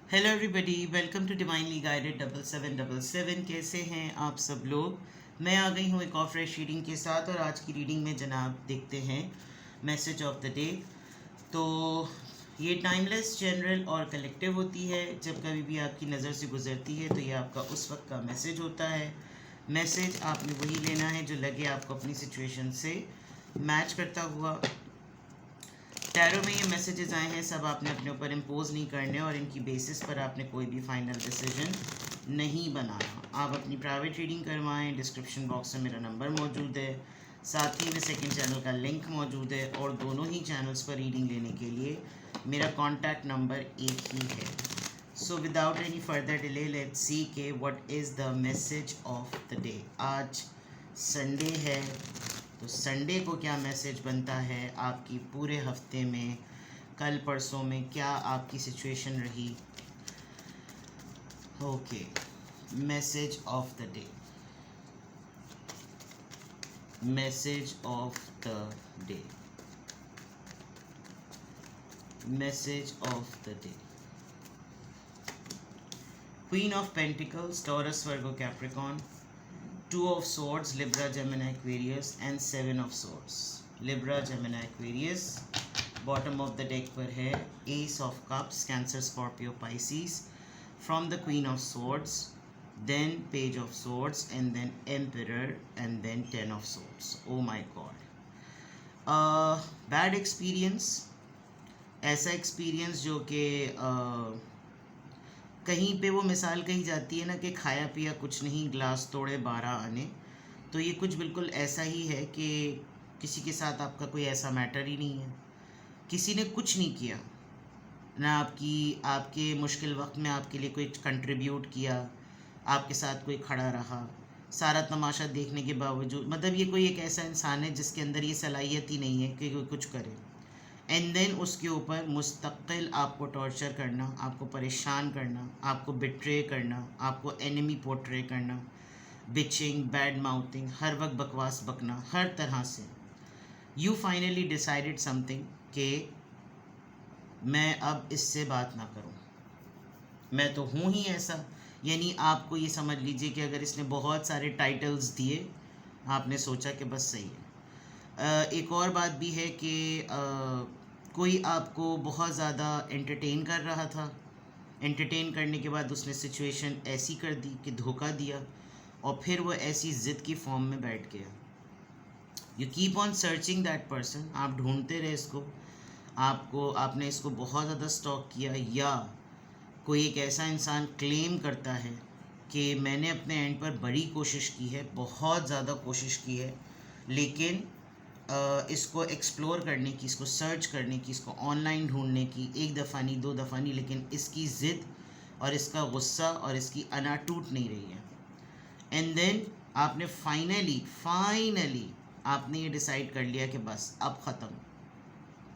Hello everybody, welcome to divinely guided 7777। कैसे हैं आप सब लोग। मैं आ गई हूँ एक और फ्रेश रीडिंग के साथ, और आज की रीडिंग में जनाब देखते हैं मैसेज ऑफ द डे। तो ये टाइमलेस, जनरल और कलेक्टिव होती है। जब कभी भी आपकी नज़र से गुजरती है तो ये आपका उस वक्त का मैसेज होता है। मैसेज आपने वही लेना है जो लगे आपको अपनी सिचुएशन से मैच करता हुआ। टैरो में ये मैसेजेस आए हैं, सब आपने अपने ऊपर इम्पोज नहीं करने, और इनकी बेसिस पर आपने कोई भी फाइनल डिसीजन नहीं बनाना। आप अपनी प्राइवेट रीडिंग करवाएं। डिस्क्रिप्शन बॉक्स में मेरा नंबर मौजूद है, साथ ही में सेकंड चैनल का लिंक मौजूद है, और दोनों ही चैनल्स पर रीडिंग लेने के लिए मेरा कॉन्टैक्ट नंबर एक ही है। So without any further delay, let's see के what is the message of the day. आज संडे है, तो संडे को क्या मैसेज बनता है आपकी पूरे हफ्ते में, कल परसों में क्या आपकी सिचुएशन रही। Okay, message of the day, message of the day, message of the day. Queen of pentacles, taurus, Virgo, Capricorn. Two of Swords, Libra, Gemini, Aquarius, and Seven of Swords, Libra, Gemini, Aquarius. Bottom of the deck पर है Ace of Cups, Cancer, Scorpio, Pisces. From the Queen of Swords, then Page of Swords, and then Emperor, and then Ten of Swords. Oh my God. Bad experience, ऐसा experience जो कि कहीं पे वो मिसाल कही जाती है ना कि खाया पिया कुछ नहीं, ग्लास तोड़े 12 आने। तो ये कुछ बिल्कुल ऐसा ही है कि किसी के साथ आपका कोई ऐसा मैटर ही नहीं है, किसी ने कुछ नहीं किया ना, आपके मुश्किल वक्त में आपके लिए कोई कंट्रीब्यूट किया, आपके साथ कोई खड़ा रहा, सारा तमाशा देखने के बावजूद। मतलब ये कोई एक ऐसा इंसान है जिसके अंदर ये सलाहियत ही नहीं है कि कोई कुछ करे, एंड देन उसके ऊपर मुस्तकिल आपको टॉर्चर करना, आपको परेशान करना, आपको बिट्रे करना, आपको एनिमी पोर्ट्रे करना, बिचिंग, बैड माउथिंग, हर वक्त बकवास बकना, हर तरह से। यू फाइनली डिसाइडेड समथिंग कि मैं अब इससे बात ना करूं, मैं तो हूँ ही ऐसा। यानी आपको ये समझ लीजिए कि अगर इसने बहुत सारे टाइटल्स दिए, आपने सोचा कि बस सही है। एक और बात भी है कि कोई आपको बहुत ज़्यादा एंटरटेन कर रहा था, एंटरटेन करने के बाद उसने सिचुएशन ऐसी कर दी कि धोखा दिया, और फिर वो ऐसी ज़िद की फॉर्म में बैठ गया। You keep on searching that person, आप ढूंढते रहे इसको, आपने इसको बहुत ज़्यादा स्टॉक किया, या कोई एक ऐसा इंसान क्लेम करता है कि मैंने अपने एंड पर बड़ी कोशिश की है, बहुत ज़्यादा कोशिश की है, लेकिन इसको एक्सप्लोर करने की, इसको सर्च करने की, इसको ऑनलाइन ढूंढने की, एक दफ़ा नहीं, दो दफ़ा नहीं, लेकिन इसकी ज़िद और इसका गुस्सा और इसकी अना टूट नहीं रही है। एंड देन आपने फाइनली आपने ये डिसाइड कर लिया कि बस अब ख़त्म,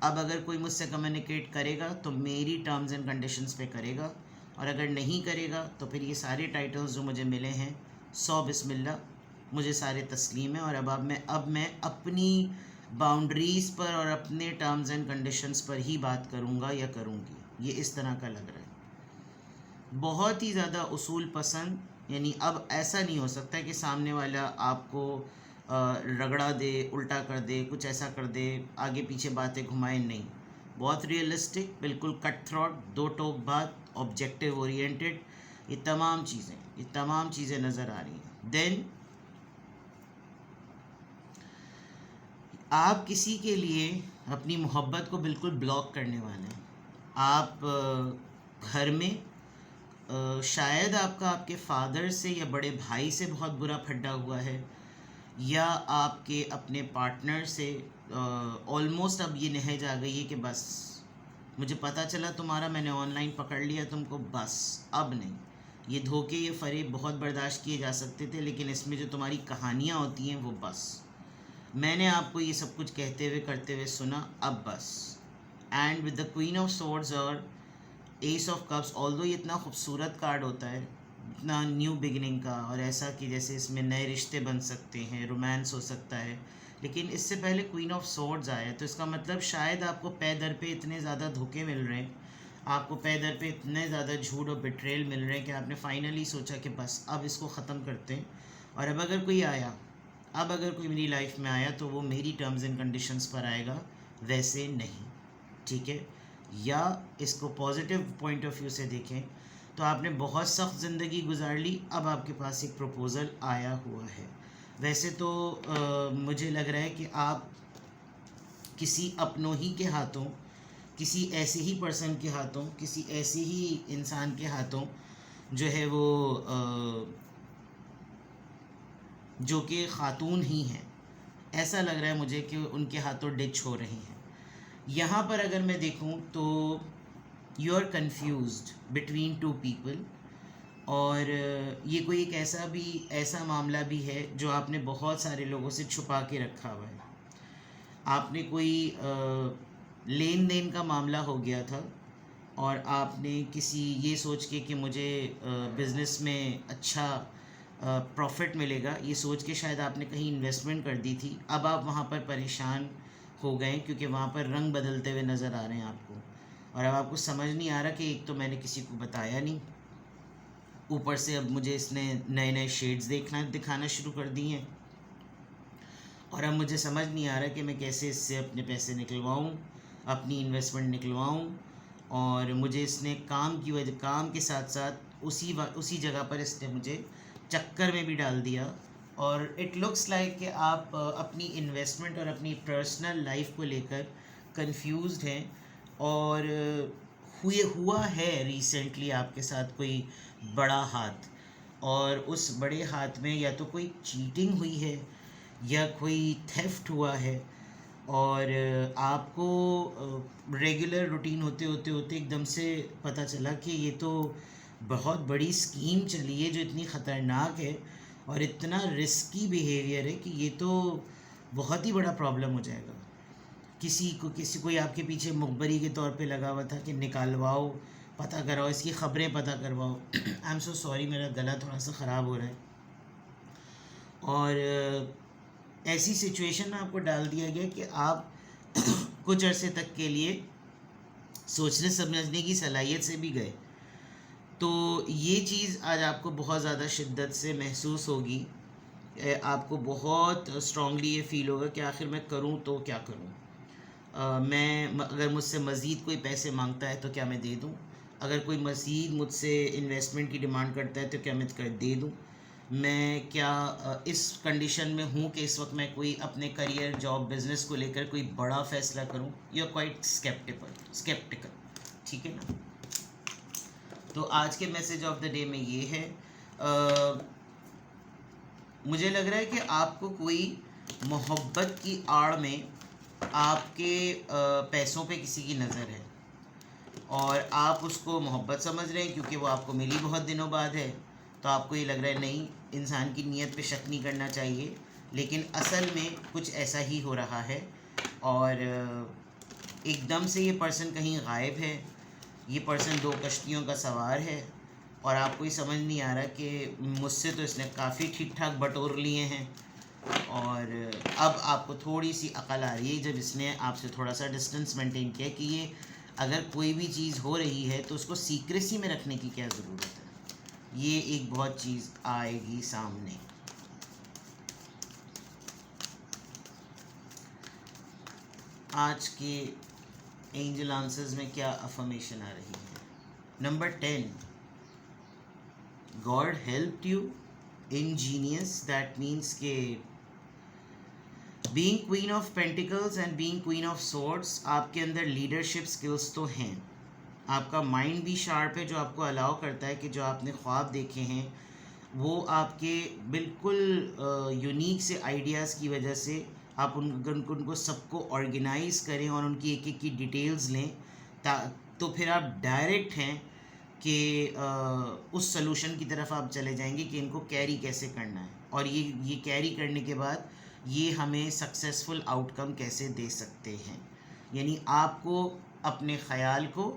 अब अगर कोई मुझसे कम्युनिकेट करेगा तो मेरी टर्म्स एंड कंडीशंस पे करेगा, और अगर नहीं करेगा तो फिर ये सारे टाइटल्स जो मुझे मिले हैं 100 बिस्मिल्लाह, मुझे सारे तस्लीम है। और अब मैं अपनी बाउंड्रीज़ पर और अपने टर्म्स एंड कंडीशंस पर ही बात करूँगा या करूँगी। ये इस तरह का लग रहा है, बहुत ही ज़्यादा उसूल पसंद। यानी अब ऐसा नहीं हो सकता कि सामने वाला आपको रगड़ा दे, उल्टा कर दे, कुछ ऐसा कर दे, आगे पीछे बातें घुमाए, नहीं। बहुत रियलिस्टिक, बिल्कुल कट थ्रोट, दो टोक बात, ऑब्जेक्टिव ओरिएंटेड, ये तमाम चीज़ें नज़र आ रही हैं। देन आप किसी के लिए अपनी मोहब्बत को बिल्कुल ब्लॉक करने वाले हैं। आप घर में शायद आपके फादर से या बड़े भाई से बहुत बुरा फड्डा हुआ है, या आपके अपने पार्टनर से ऑलमोस्ट अब ये नहज आ गई है कि बस मुझे पता चला तुम्हारा, मैंने ऑनलाइन पकड़ लिया तुमको, बस अब नहीं। ये धोखे, ये फ़रेब बहुत बर्दाश्त किए जा सकते थे, लेकिन इसमें जो तुम्हारी कहानियाँ होती हैं वो बस, मैंने आपको ये सब कुछ कहते हुए करते हुए सुना, अब बस। And with the queen of swords और एस ऑफ कप्स, ऑल्दो ये इतना खूबसूरत कार्ड होता है, इतना न्यू बिगिनिंग का, और ऐसा कि जैसे इसमें नए रिश्ते बन सकते हैं, रोमांस हो सकता है, लेकिन इससे पहले क्वीन ऑफ सोर्ड्स आया, तो इसका मतलब शायद आपको पै दर पे इतने ज़्यादा धोखे मिल रहे हैं, आपको पे दर पे इतने ज़्यादा झूठ और बिट्रेल मिल रहे हैं कि आपने फाइनली सोचा कि बस अब इसको ख़त्म करते हैं। और अब अगर कोई मेरी लाइफ में आया तो वो मेरी टर्म्स एंड कंडीशंस पर आएगा, वैसे नहीं। ठीक है? या इसको पॉजिटिव पॉइंट ऑफ व्यू से देखें तो आपने बहुत सख्त ज़िंदगी गुजार ली, अब आपके पास एक प्रपोज़ल आया हुआ है। वैसे तो मुझे लग रहा है कि आप किसी अपनों ही के हाथों, किसी ऐसे ही पर्सन के हाथों, किसी ऐसे ही इंसान के हाथों जो है वो जो कि ख़ातून ही हैं, ऐसा लग रहा है मुझे कि उनके हाथों डिच हो रही हैं। यहाँ पर अगर मैं देखूँ तो you are confused between two people, और ये कोई एक ऐसा मामला भी है जो आपने बहुत सारे लोगों से छुपा के रखा हुआ है। आपने कोई लेन देन का मामला हो गया था और आपने किसी ये सोच के कि मुझे बिज़नेस में अच्छा प्रॉफिट मिलेगा, ये सोच के शायद आपने कहीं इन्वेस्टमेंट कर दी थी। अब आप वहाँ पर परेशान हो गए क्योंकि वहाँ पर रंग बदलते हुए नज़र आ रहे हैं आपको, और अब आपको समझ नहीं आ रहा कि एक तो मैंने किसी को बताया नहीं, ऊपर से अब मुझे इसने नए नए शेड्स दिखाना शुरू कर दिए हैं, और अब मुझे समझ नहीं आ रहा कि मैं कैसे इससे अपने पैसे निकलवाऊँ, अपनी इन्वेस्टमेंट निकलवाऊँ। और मुझे इसने काम के साथ साथ उसी जगह पर इसने मुझे चक्कर में भी डाल दिया। और इट लुक्स लाइक कि आप अपनी इन्वेस्टमेंट और अपनी पर्सनल लाइफ को लेकर कंफ्यूज्ड हैं, और हुआ है रिसेंटली आपके साथ कोई बड़ा हाथ, और उस बड़े हाथ में या तो कोई चीटिंग हुई है या कोई थेफ्ट हुआ है, और आपको रेगुलर रूटीन होते एकदम से पता चला कि ये तो बहुत बड़ी स्कीम चली है जो इतनी ख़तरनाक है और इतना रिस्की बिहेवियर है कि ये तो बहुत ही बड़ा प्रॉब्लम हो जाएगा। किसी कोई आपके पीछे मुखबरी के तौर पे लगा हुआ था कि निकालवाओ, पता कराओ, इसकी ख़बरें पता करवाओ। आई एम सो सॉरी, मेरा गला थोड़ा सा ख़राब हो रहा है। और ऐसी सिचुएशन में आपको डाल दिया गया कि आप कुछ अरसे तक के लिए सोचने समझने की सलाहियत से भी गए। तो ये चीज़ आज आपको बहुत ज़्यादा शिद्दत से महसूस होगी, आपको बहुत स्ट्रांगली ये फ़ील होगा कि आखिर मैं करूँ तो क्या करूँ। अगर मुझसे मज़ीद कोई पैसे मांगता है तो क्या मैं दे दूँ? अगर कोई मज़ीद मुझसे इन्वेस्टमेंट की डिमांड करता है तो क्या मैं दे दूँ? मैं क्या इस कंडीशन में हूँ कि इस वक्त मैं कोई अपने करियर, जॉब, बिज़नेस को लेकर कोई बड़ा फ़ैसला करूँ? यू आर क्वाइट स्केप्टिकल, ठीक है ना? तो आज के मैसेज ऑफ द डे में ये है, मुझे लग रहा है कि आपको कोई मोहब्बत की आड़ में आपके पैसों पे किसी की नज़र है, और आप उसको मोहब्बत समझ रहे हैं क्योंकि वो आपको मिली बहुत दिनों बाद है। तो आपको ये लग रहा है नहीं, इंसान की नीयत पे शक नहीं करना चाहिए, लेकिन असल में कुछ ऐसा ही हो रहा है। और एकदम से ये पर्सन कहीं गायब है, ये पर्सन 2 कश्तियों का सवार है, और आपको ये समझ नहीं आ रहा कि मुझसे तो इसने काफ़ी ठीक ठाक बटोर लिए हैं, और अब आपको थोड़ी सी अकल आ रही है जब इसने आपसे थोड़ा सा डिस्टेंस मेंटेन किया कि ये अगर कोई भी चीज़ हो रही है तो उसको सीक्रेसी में रखने की क्या ज़रूरत है। ये एक बहुत चीज़ आएगी सामने। आज के एंजल आंसर्स में क्या अफर्मेशन आ रही है? Number 10, God helped you. Ingenious, that means के being queen of pentacles and being queen of swords, आपके अंदर लीडरशिप स्किल्स तो हैं, आपका माइंड भी शार्प है जो आपको अलाउ करता है कि जो आपने ख्वाब देखे हैं वो आपके बिल्कुल यूनिक से आइडियाज़ की वजह से आप उनको सबको ऑर्गेनाइज़ करें और उनकी एक की डिटेल्स लें, तो फिर आप डायरेक्ट हैं कि उस सलूशन की तरफ आप चले जाएंगे कि इनको कैरी कैसे करना है, और ये कैरी करने के बाद ये हमें सक्सेसफुल आउटकम कैसे दे सकते हैं। यानी आपको अपने ख़याल को,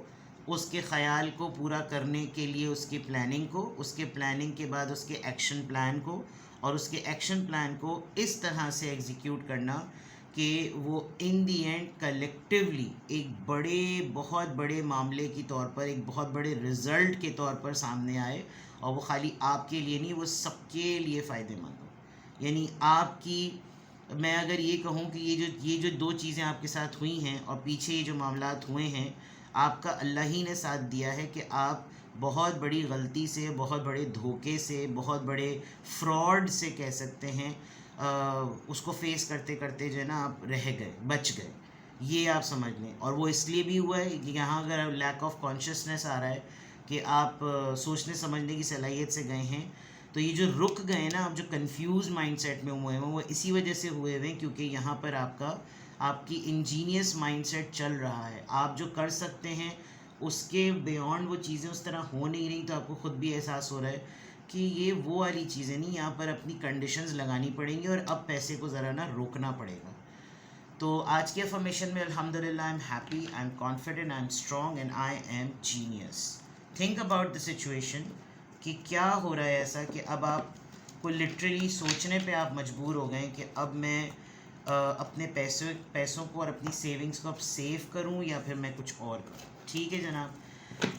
उसके ख़याल को पूरा करने के लिए उसकी प्लानिंग को, उसके प्लानिंग के बाद उसके एक्शन प्लान को, और उसके एक्शन प्लान को इस तरह से एग्जीक्यूट करना कि वो इन दी एंड कलेक्टिवली एक बहुत बड़े मामले के तौर पर, एक बहुत बड़े रिज़ल्ट के तौर पर सामने आए, और वो खाली आपके लिए नहीं, वो सबके लिए फ़ायदेमंद हो। यानी आपकी, मैं अगर ये कहूँ कि ये जो दो चीज़ें आपके साथ हुई हैं और पीछे ये जो मामलात हुए हैं, आपका अल्लाह ही ने साथ दिया है कि आप बहुत बड़ी गलती से, बहुत बड़े धोखे से, बहुत बड़े फ्रॉड से कह सकते हैं, उसको फेस करते करते जो है ना आप रह गए, बच गए, ये आप समझ लें। और वो इसलिए भी हुआ है कि यहाँ अगर लैक ऑफ कॉन्शियसनेस आ रहा है कि आप सोचने समझने की सलाहियत से गए हैं, तो ये जो रुक गए ना, आप जो कंफ्यूज माइंडसेट में हुए हैं, वो इसी वजह से हुए हुए, क्योंकि यहाँ पर आपकी इंजीनियस माइंडसेट चल रहा है। आप जो कर सकते हैं उसके बियॉन्ड वो चीज़ें उस तरह हो नहीं रही, तो आपको ख़ुद भी एहसास हो रहा है कि ये वो वाली चीज़ें नहीं, यहाँ पर अपनी कंडीशंस लगानी पड़ेंगी और अब पैसे को ज़रा ना रोकना पड़ेगा। तो आज के अफर्मेशन में अल्हम्दुलिल्लाह, I am happy, I am confident, I am strong and I am genius. Think about the situation कि क्या हो रहा है ऐसा कि अब आपको लिटरली सोचने पे आप मजबूर हो गए कि अब मैं अपने पैसों को और अपनी सेविंग्स को अब सेव करूं या फिर मैं कुछ और करूं। ठीक है जनाब।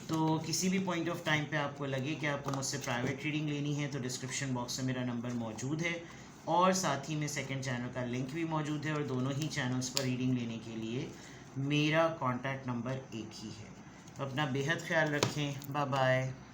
तो किसी भी पॉइंट ऑफ टाइम पे आपको लगे कि आपको मुझसे प्राइवेट रीडिंग लेनी है, तो डिस्क्रिप्शन बॉक्स में मेरा नंबर मौजूद है, और साथ ही में सेकंड चैनल का लिंक भी मौजूद है, और दोनों ही चैनल्स पर रीडिंग लेने के लिए मेरा कॉन्टैक्ट नंबर एक ही है। तो अपना बेहद ख्याल रखें। Bye bye.